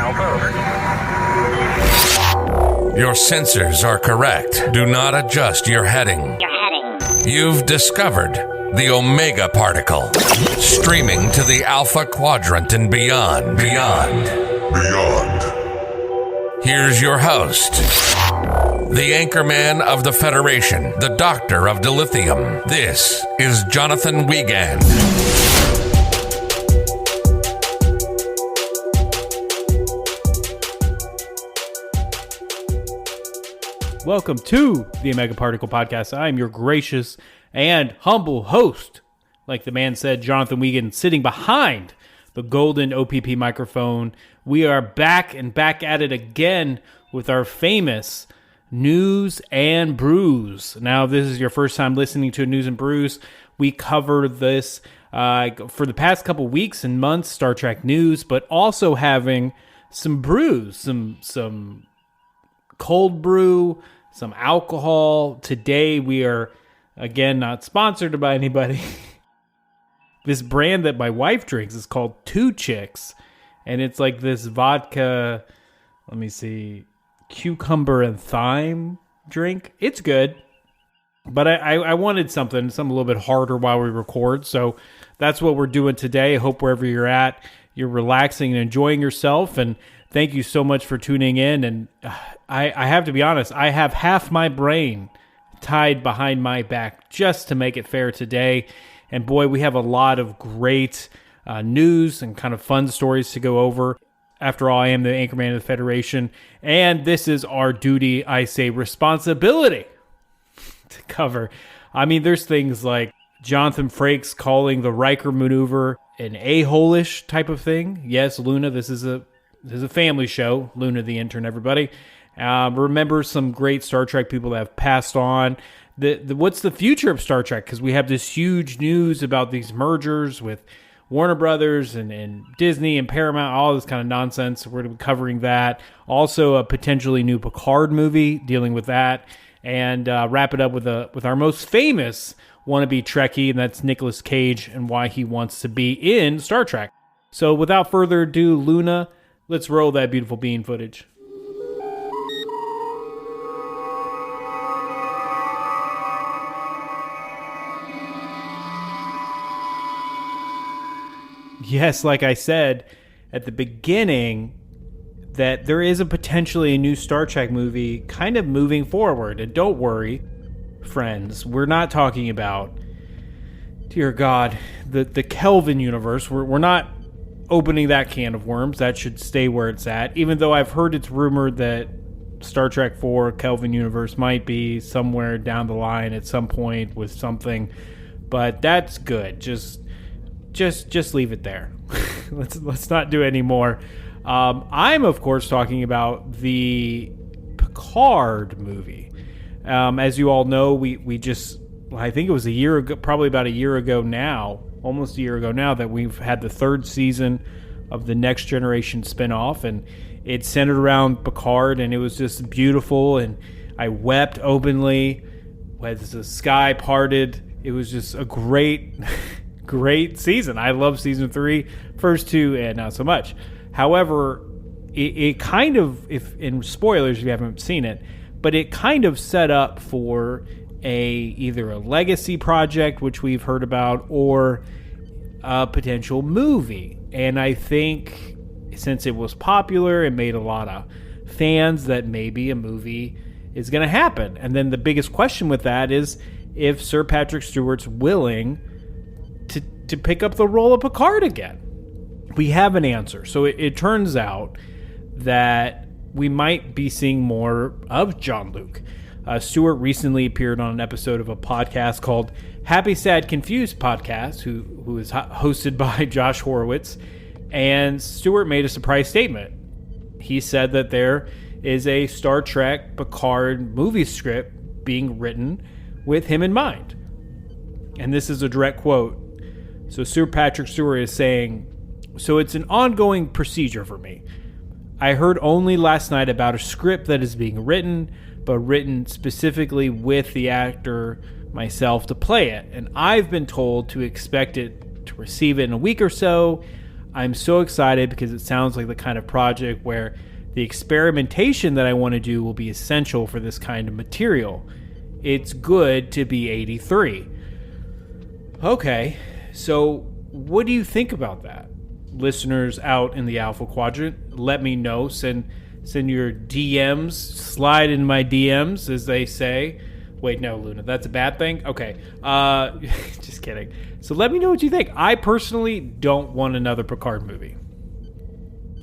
Your sensors are correct. Do not adjust your heading. You've discovered the Omega Particle, streaming to the Alpha Quadrant and beyond. Here's your host, the Anchorman of the Federation, the Doctor of Dilithium. This is Jonathan Wiegand. Welcome to the Omega Particle Podcast. I am your gracious and humble host, like the man said, Jonathan Wiegand, sitting behind the golden OPP microphone. We are back at it again with our famous News and Brews. Now, if this is your first time listening to News and Brews, we cover this for the past couple weeks and months, Star Trek news, but also having some brews, some cold brew, some alcohol. Today we are, again, not sponsored by anybody. This brand that my wife drinks is called Two Chicks, and it's like this vodka, let me see, cucumber and thyme drink. It's good, but I wanted something a little bit harder while we record, so that's what we're doing today. I hope wherever you're at, you're relaxing and enjoying yourself, and thank you so much for tuning in. And I have to be honest, I have half my brain tied behind my back just to make it fair today. And boy, we have a lot of great news and kind of fun stories to go over. After all, I am the Anchorman of the Federation, and this is our duty, I say responsibility, to cover. I mean, there's things like Jonathan Frakes calling the Riker maneuver an a-hole-ish type of thing. Yes, Luna, this is a family show. Luna the intern, everybody. Remember some great Star Trek people that have passed on. What's the future of Star Trek? Because we have this huge news about these mergers with Warner Brothers and Disney and Paramount, all this kind of nonsense. We're going to be covering that. Also, a potentially new Picard movie, dealing with that. And wrap it up with our most famous wannabe Trekkie, and that's Nicolas Cage and why he wants to be in Star Trek. So without further ado, Luna, let's roll that beautiful bean footage. Yes, like I said at the beginning, that there is a potentially a new Star Trek movie kind of moving forward. And don't worry, friends, we're not talking about, dear God, the Kelvin universe. We're not opening that can of worms. That should stay where it's at, even though I've heard it's rumored that Star Trek 4 Kelvin universe might be somewhere down the line at some point with something, but that's good. Just leave it there. Let's not do any more. I'm of course talking about the Picard movie. As you all know, we just, I think it was a year ago, probably about a year ago now, almost a year ago now, that we've had the third season of the Next Generation spinoff, and it centered around Picard, and it was just beautiful, and I wept openly as the sky parted. It was just a great season. I love season 3, first 2, and not so much. However, it kind of, if in spoilers if you haven't seen it, but it kind of set up for either a legacy project, which we've heard about, or a potential movie. And I think since it was popular and made a lot of fans, that maybe a movie is going to happen. And then the biggest question with that is if Sir Patrick Stewart's willing to pick up the role of Picard again. We have an answer. So it turns out that we might be seeing more of Jean-Luc. Stewart recently appeared on an episode of a podcast called Happy, Sad, Confused Podcast, who is hosted by Josh Horowitz. And Stewart made a surprise statement. He said that there is a Star Trek Picard movie script being written with him in mind. And this is a direct quote. So Sir Patrick Stewart is saying, "So it's an ongoing procedure for me. I heard only last night about a script that is being written, but written specifically with the actor myself to play it. And I've been told to expect it, to receive it in a week or so. I'm so excited because it sounds like the kind of project where the experimentation that I want to do will be essential for this kind of material. It's good to be 83. Okay, so what do you think about that? Listeners out in the Alpha Quadrant, let me know. Send your DMs, slide in my DMs, as they say. Wait, no, Luna, that's a bad thing? Okay, just kidding. So let me know what you think. I personally don't want another Picard movie.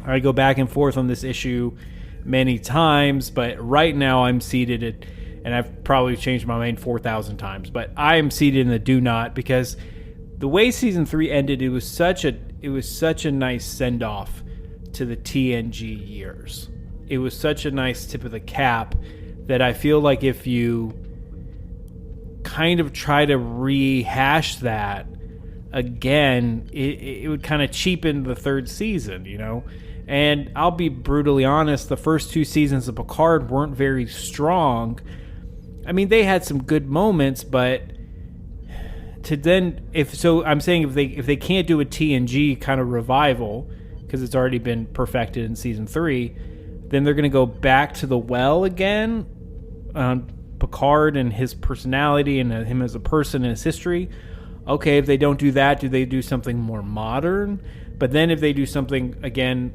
I go back and forth on this issue many times, but right now I'm seated at, and I've probably changed my mind 4,000 times, but I am seated in the do not, because the way season 3 ended, it was such a nice send off to the TNG years. It was such a nice tip of the cap that I feel like if you kind of try to rehash that again, it would kind of cheapen the third season, you know? And I'll be brutally honest, the first 2 seasons of Picard weren't very strong. I mean, they had some good moments, but I'm saying if they can't do a TNG kind of revival, because it's already been perfected in season 3, then they're going to go back to the well again on Picard and his personality and him as a person and his history. Okay, if they don't do that, do they do something more modern? But then if they do something, again,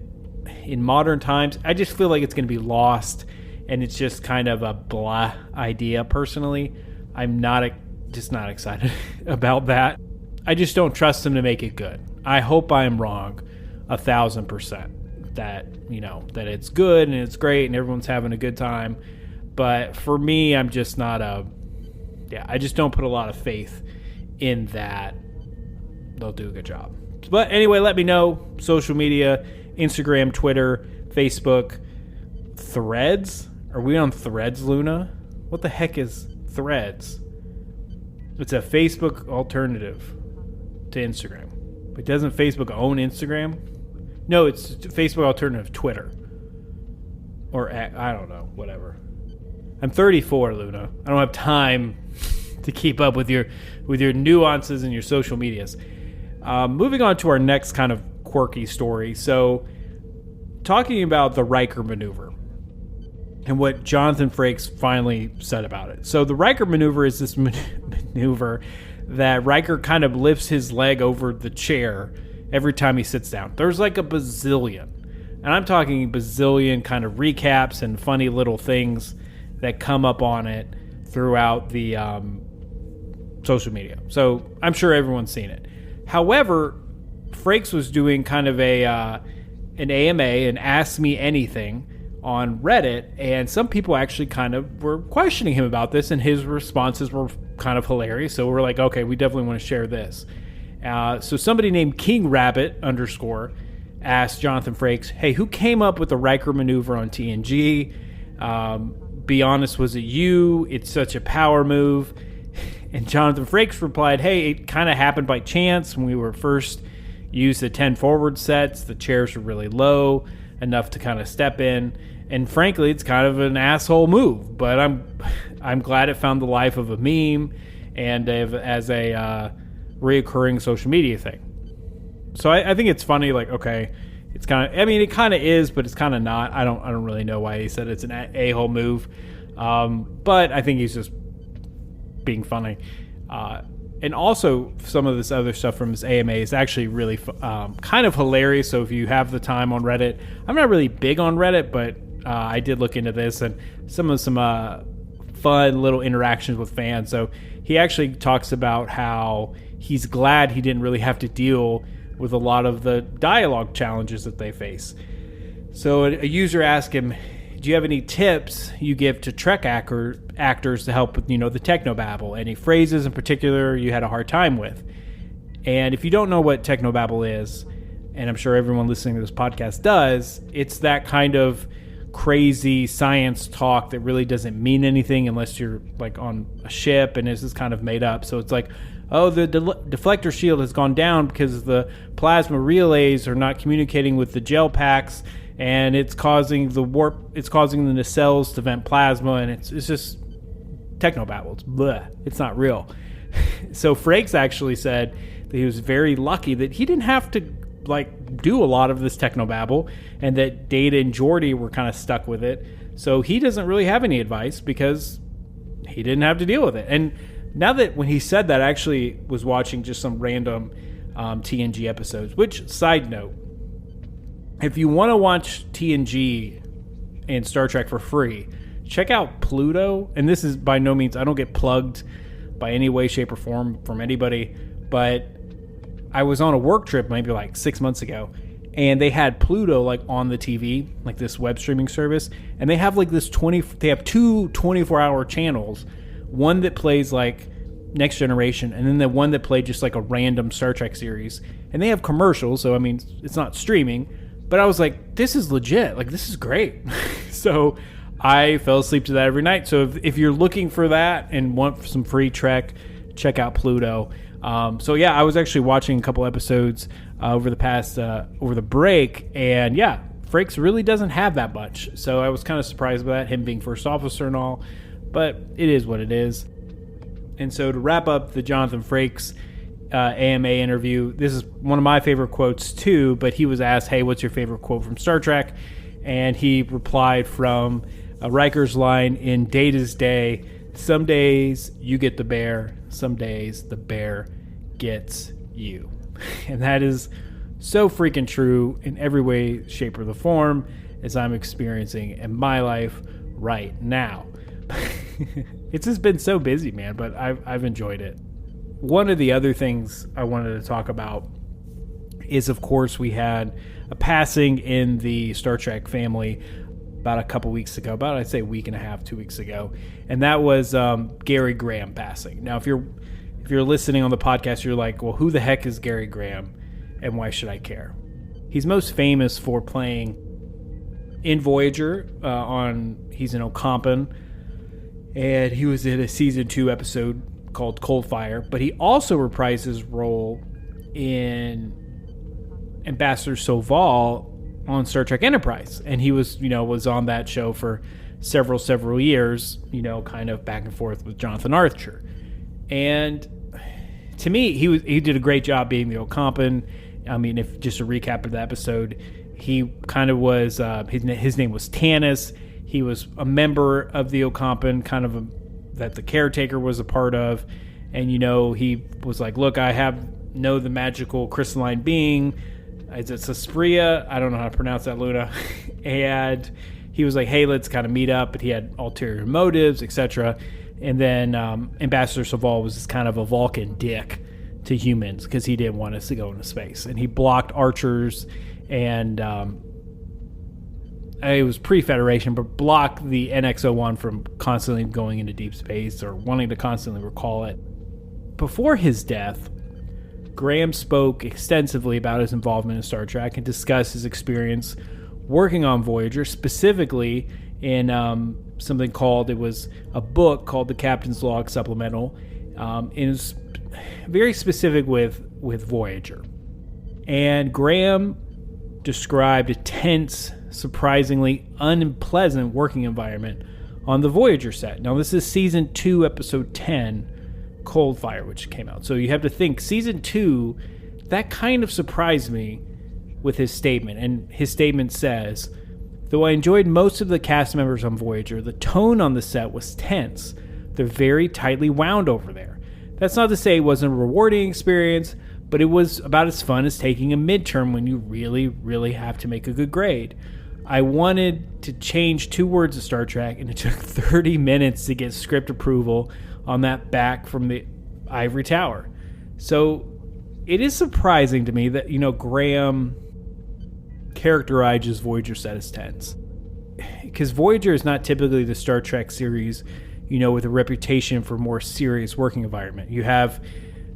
in modern times, I just feel like it's going to be lost, and it's just kind of a blah idea, personally. I'm just not excited about that. I just don't trust them to make it good. I hope I'm wrong 1,000% that, you know, that it's good and it's great and everyone's having a good time. But for me, I'm just not I just don't put a lot of faith in that they'll do a good job. But anyway, let me know. Social media, Instagram, Twitter, Facebook, Threads. Are we on Threads, Luna? What the heck is Threads? It's a Facebook alternative to Instagram. But doesn't Facebook own Instagram? No, it's Facebook alternative Twitter. Or I don't know, whatever. I'm 34, Luna. I don't have time to keep up with your nuances and your social medias. Moving on to our next kind of quirky story. So, talking about the Riker maneuver and what Jonathan Frakes finally said about it. So, the Riker maneuver is this maneuver that Riker kind of lifts his leg over the chair every time he sits down. There's like a bazillion. And I'm talking bazillion kind of recaps and funny little things that come up on it throughout the social media. So I'm sure everyone's seen it. However, Frakes was doing kind of an AMA, an Ask Me Anything, on Reddit, and some people actually kind of were questioning him about this, and his responses were kind of hilarious. So we're like, okay, we definitely want to share this. So somebody named King Rabbit _ asked Jonathan Frakes, hey, who came up with the Riker maneuver on TNG? Be honest, was it you? It's such a power move. And Jonathan Frakes replied, hey, it kind of happened by chance. When we were first used the 10 forward sets, the chairs were really low, enough to kind of step in. And frankly, it's kind of an asshole move, but I'm glad it found the life of a meme and as a reoccurring social media thing. So I think it's funny, like, okay, it's kind of, I mean, it kind of is, but it's kind of not. I don't really know why he said it's an a-hole move. But I think he's just being funny. And also some of this other stuff from his AMA is actually really kind of hilarious. So if you have the time on Reddit, I'm not really big on Reddit, but I did look into this and some fun little interactions with fans. So he actually talks about how he's glad he didn't really have to deal with a lot of the dialogue challenges that they face. So a user asked him, do you have any tips you give to Trek actors to help with, the technobabble? Any phrases in particular you had a hard time with? And if you don't know what technobabble is, and I'm sure everyone listening to this podcast does, it's that kind of crazy science talk that really doesn't mean anything unless you're like on a ship and this is kind of made up. So it's like, oh, the deflector shield has gone down because the plasma relays are not communicating with the gel packs, and it's causing the nacelles to vent plasma, and it's just technobabble. It's bleh. It's not real. So Frakes actually said that he was very lucky that he didn't have to like do a lot of this technobabble, and that Data and Geordi were kind of stuck with it. So he doesn't really have any advice because he didn't have to deal with it. And now that when he said that, I actually was watching just some random TNG episodes, which, side note, if you want to watch TNG and Star Trek for free, check out Pluto. And this is by no means, I don't get plugged by any way, shape, or form from anybody, but I was on a work trip maybe like 6 months ago, and they had Pluto like on the TV, like this web streaming service, and they have like they have two 24-hour channels, one that plays like Next Generation, and then the one that played just like a random Star Trek series, and they have commercials, so I mean it's not streaming, but I was like, this is legit, like this is great. So I fell asleep to that every night. So if you're looking for that and want some free Trek, check out Pluto. So yeah, I was actually watching a couple episodes over the break, and yeah, Frakes really doesn't have that much. So I was kind of surprised by that, him being first officer and all, but it is what it is. And so to wrap up the Jonathan Frakes AMA interview, this is one of my favorite quotes too, but he was asked, hey, what's your favorite quote from Star Trek? And he replied from Riker's line in Data's Day, some days you get the bear, some days the bear gets you. And that is so freaking true in every way, shape, or the form as I'm experiencing in my life right now. It's just been so busy, man, but I've enjoyed it. One of the other things I wanted to talk about is, of course, we had a passing in the Star Trek family about a couple weeks ago, about I'd say a week and a half, 2 weeks ago, and that was Gary Graham passing. Now, if you're listening on the podcast, you're like, well, who the heck is Gary Graham, and why should I care? He's most famous for playing in Voyager. He's in Ocampan, and he was in a season 2 episode called Cold Fire. But he also reprised his role in Ambassador Soval on Star Trek Enterprise, and he was on that show for several years, kind of back and forth with Jonathan Archer. And to me, he did a great job being the Ocampan. I mean, if just a recap of the episode, he kind of was his name was Tanis. He was a member of the Ocampan, that the caretaker was a part of, and he was like, look, I know the magical crystalline being. Is it Suspiria? I don't know how to pronounce that, Luna. And he was like, hey, let's kind of meet up, but he had ulterior motives, etc. And then Ambassador Soval was just kind of a Vulcan dick to humans because he didn't want us to go into space. And he blocked Archers and it was pre-Federation, but blocked the NX-01 from constantly going into deep space or wanting to constantly recall it. Before his death, Graham spoke extensively about his involvement in Star Trek and discussed his experience working on Voyager, specifically in something called, it was a book called the Captain's Log Supplemental. It was very specific with Voyager. And Graham described a tense, surprisingly unpleasant working environment on the Voyager set. Now, this is Season 2, Episode 10, Cold Fire, which came out. So you have to think, Season 2, that kind of surprised me with his statement. And his statement says, though I enjoyed most of the cast members on Voyager, the tone on the set was tense. They're very tightly wound over there. That's not to say it wasn't a rewarding experience, but it was about as fun as taking a midterm when you really, really have to make a good grade. I wanted to change 2 words of Star Trek, and it took 30 minutes to get script approval on that back from the ivory tower. So it is surprising to me that, Graham characterizes Voyager set as tense. Because Voyager is not typically the Star Trek series, with a reputation for more serious working environment. You have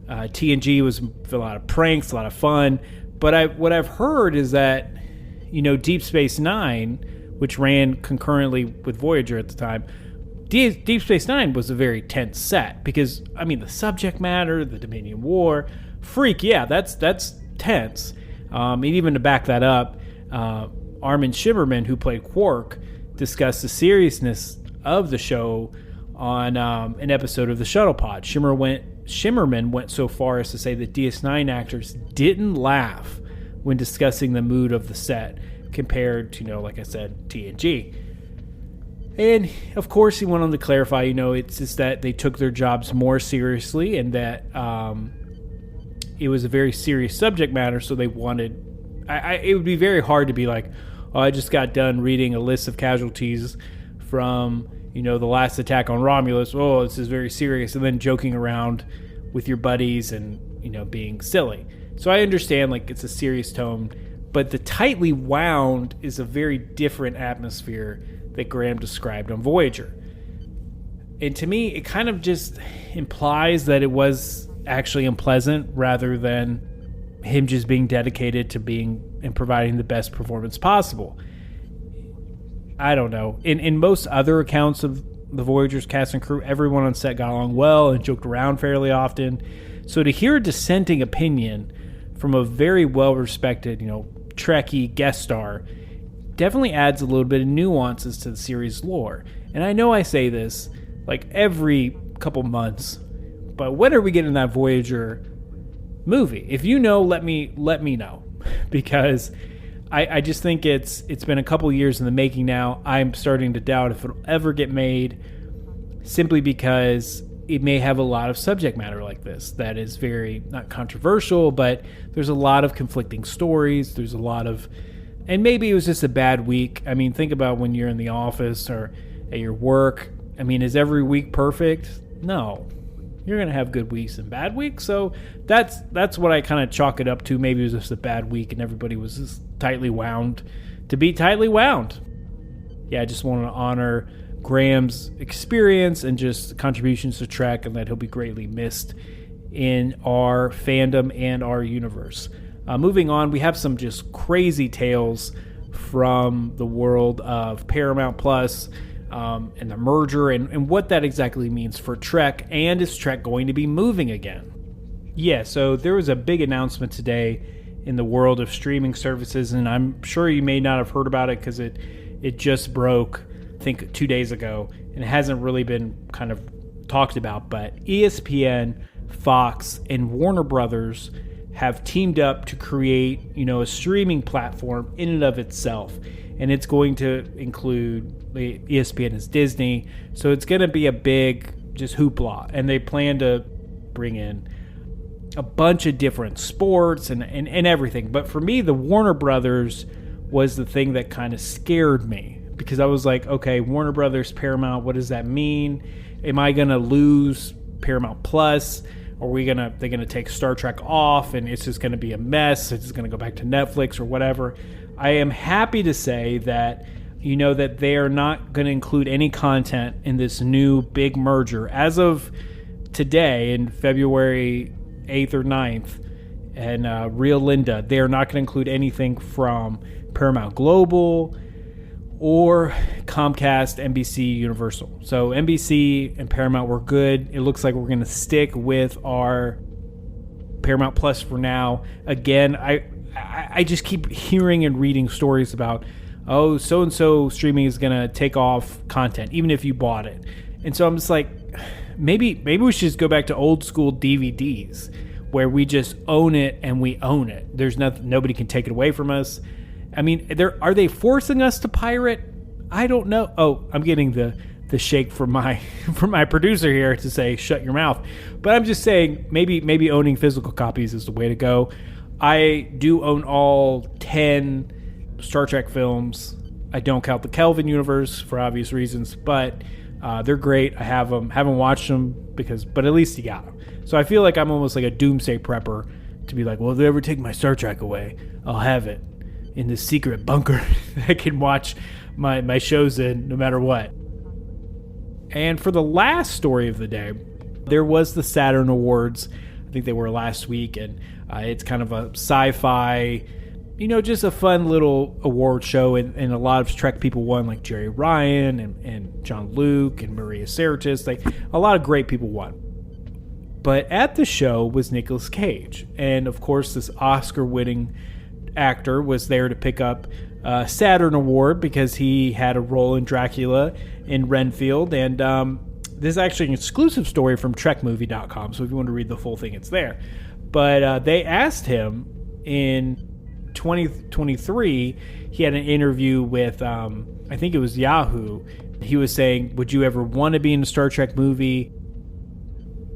TNG was a lot of pranks, a lot of fun. But what I've heard is that, Deep Space Nine, which ran concurrently with Voyager at the time, Deep Space Nine was a very tense set because, the subject matter, the Dominion War, that's tense. And even to back that up, Armin Shimmerman, who played Quark, discussed the seriousness of the show on an episode of the Shuttle Pod. Shimmerman went so far as to say that DS9 actors didn't laugh when discussing the mood of the set compared to, like I said, TNG. And of course, he went on to clarify, it's just that they took their jobs more seriously and that it was a very serious subject matter. So they wanted, it would be very hard to be like, oh, I just got done reading a list of casualties from, the last attack on Romulus. Oh, this is very serious. And then joking around with your buddies and, being silly. So I understand, like, it's a serious tone, but the tightly wound is a very different atmosphere that Graham described on Voyager. And to me, it kind of just implies that it was actually unpleasant rather than him just being dedicated to being and providing the best performance possible. I don't know. In most other accounts of the Voyager's cast and crew, everyone on set got along well and joked around fairly often. So to hear a dissenting opinion from a very well-respected, Trekkie guest star definitely adds a little bit of nuances to the series lore. And I know I say this like every couple months, but when are we getting that Voyager movie? If you know, let me know, because I just think it's been a couple years in the making now. I'm starting to doubt if it'll ever get made, simply because it may have a lot of subject matter like this that is very, not controversial, but there's a lot of conflicting stories. There's a lot of, and maybe it was just a bad week. I mean, think about when you're in the office or at your work. I mean, is every week perfect? No. You're going to have good weeks and bad weeks. So that's what I kind of chalk it up to. Maybe it was just a bad week and everybody was just tightly wound to be tightly wound. Yeah, I just want to honor Graham's experience and just contributions to Trek, and that he'll be greatly missed in our fandom and our universe. Moving on, we have some just crazy tales from the world of Paramount Plus and the merger and what that exactly means for Trek, and is Trek going to be moving again? Yeah, so there was a big announcement today in the world of streaming services, and I'm sure you may not have heard about it because it just broke, I think, 2 days ago, and it hasn't really been kind of talked about, but ESPN, Fox, and Warner Brothers have teamed up to create, a streaming platform in and of itself. And it's going to include, ESPN is Disney, so it's going to be a big just hoopla. And they plan to bring in a bunch of different sports and everything. But for me, the Warner Brothers was the thing that kind of scared me, because I was like, okay, Warner Brothers, Paramount, what does that mean? Am I going to lose Paramount Plus? Are they're gonna take Star Trek off and it's just gonna be a mess? It's just gonna go back to Netflix or whatever. I am happy to say that that they are not gonna include any content in this new big merger as of today, in February 8th or 9th, and Real Linda. They are not gonna include anything from Paramount Global or Comcast, NBC, Universal. So NBC and Paramount were good. It looks like we're going to stick with our Paramount Plus for now. Again, I just keep hearing and reading stories about, oh, so-and-so streaming is going to take off content, even if you bought it. And so I'm just like, maybe we should just go back to old school DVDs, where we just own it and we own it. There's nothing, nobody can take it away from us. I mean, are they forcing us to pirate? I don't know. Oh, I'm getting the shake from my producer here to say shut your mouth. But I'm just saying maybe owning physical copies is the way to go. I do own all 10 Star Trek films. I don't count the Kelvin universe for obvious reasons, but they're great. I have them. Haven't watched them but at least you got them. So I feel like I'm almost like a doomsday prepper to be like, well, if they ever take my Star Trek away, I'll have it in this secret bunker that I can watch my shows in no matter what. And for the last story of the day, there was the Saturn Awards. I think they were last week, and it's kind of a sci-fi, just a fun little award show, and a lot of Trek people won, like Jerry Ryan and John Luke and Maria Saratus. Like, a lot of great people won. But at the show was Nicolas Cage, and of course this Oscar-winning actor was there to pick up a Saturn Award because he had a role in Dracula in Renfield. And this is actually an exclusive story from TrekMovie.com, so if you want to read the full thing, it's there. But they asked him in 2023, he had an interview with, I think it was Yahoo. He was saying, would you ever want to be in a Star Trek movie?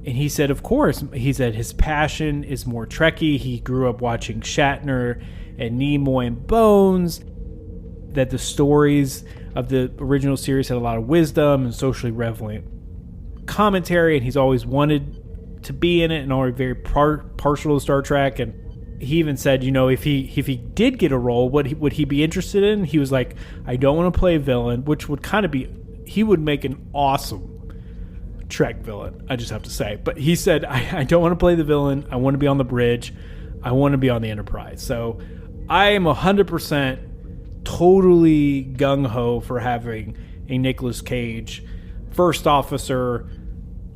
And he said, of course. He said his passion is more Trekkie. He grew up watching Shatner and Nimoy and Bones, that the stories of the original series had a lot of wisdom and socially relevant commentary, and he's always wanted to be in it and already very partial to Star Trek. And he even said, if he did get a role, what would he be interested in? He was like, I don't want to play a villain, which would kind of be, he would make an awesome Trek villain, I just have to say. But he said, I don't want to play the villain. I want to be on the bridge. I want to be on the Enterprise. So I am 100% totally gung-ho for having a Nicolas Cage first officer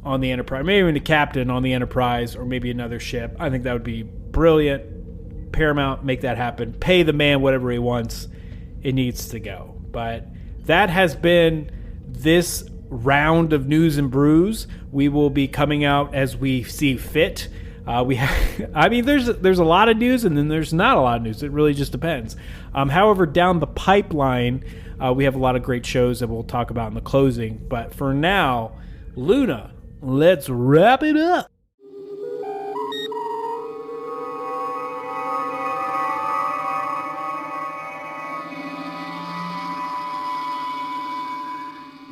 on the Enterprise, maybe even a captain on the Enterprise, or maybe another ship. I think that would be brilliant. Paramount, make that happen. Pay the man whatever he wants. It needs to go. But that has been this round of News and Brews. We will be coming out as we see fit. There's a lot of news, and then there's not a lot of news. It really just depends. However, down the pipeline, we have a lot of great shows that we'll talk about in the closing. But for now, Luna, let's wrap it up.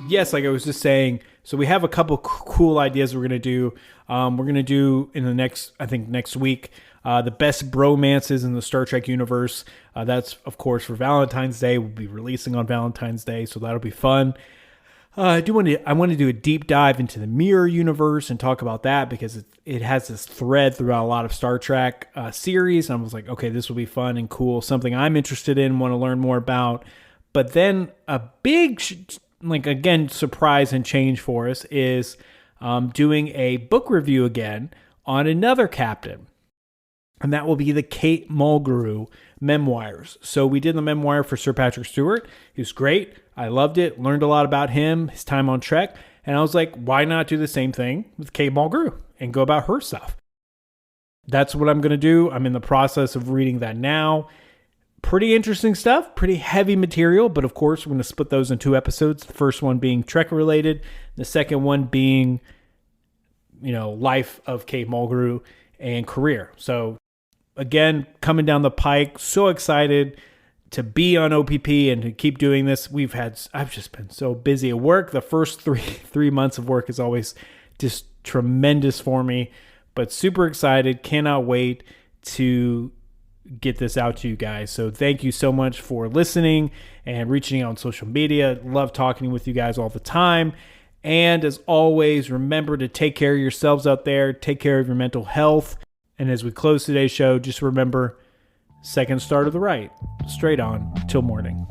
Yes, like I was just saying, so we have a couple cool ideas we're going to do. We're going to do in the next week, the best bromances in the Star Trek universe. That's, of course, for Valentine's Day. We'll be releasing on Valentine's Day, so that'll be fun. I want to do a deep dive into the Mirror universe and talk about that, because it has this thread throughout a lot of Star Trek series. And I was like, okay, this will be fun and cool, something I'm interested in, want to learn more about. But then a big surprise and change for us is doing a book review again on another captain. And that will be the Kate Mulgrew memoirs. So we did the memoir for Sir Patrick Stewart. He was great. I loved it. Learned a lot about him, his time on Trek. And I was like, why not do the same thing with Kate Mulgrew and go about her stuff? That's what I'm going to do. I'm in the process of reading that now. Pretty interesting stuff, pretty heavy material, but of course we're going to split those in 2 episodes. The first one being Trek related, the second one being, life of Kate Mulgrew and career. So again, coming down the pike, so excited to be on OPP and to keep doing this. I've just been so busy at work. The first three months of work is always just tremendous for me, but super excited. Cannot wait to get this out to you guys. So thank you so much for listening and reaching out on social media. Love talking with you guys all the time. And as always, remember to take care of yourselves out there. Take care of your mental health. And as we close today's show, just remember, second star to the right, straight on till morning.